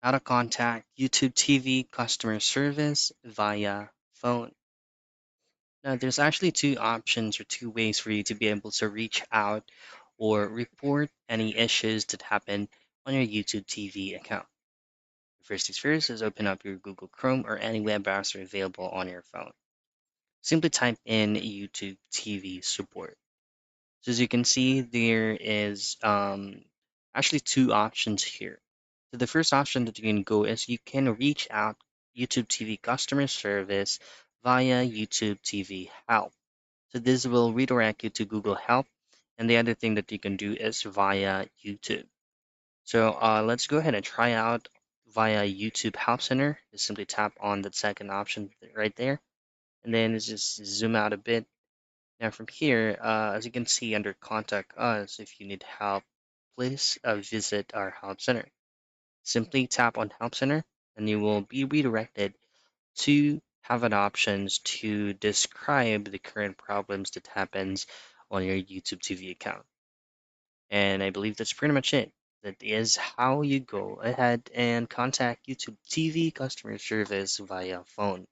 How to contact YouTube TV customer service via phone. Now, there's actually two options or two ways for you to be able to reach out or report any issues that happen on your YouTube TV account. First things first is open up your Google Chrome or any web browser available on your phone. Simply type in YouTube TV support. So as you can see, there is actually two options here. So the first option that you can go is you can reach out YouTube TV customer service via YouTube TV help. So this will redirect you to Google Help. And the other thing that you can do is via YouTube. So let's go ahead and try out via YouTube Help Center. Just simply tap on the second option right there. And then just zoom out a bit. Now from here, as you can see under Contact Us, if you need help, please visit our Help Center. Simply tap on Help Center and you will be redirected to have an options to describe the current problems that happens on your YouTube TV account. And I believe that's pretty much it. That is how you go ahead and contact YouTube TV customer service via phone.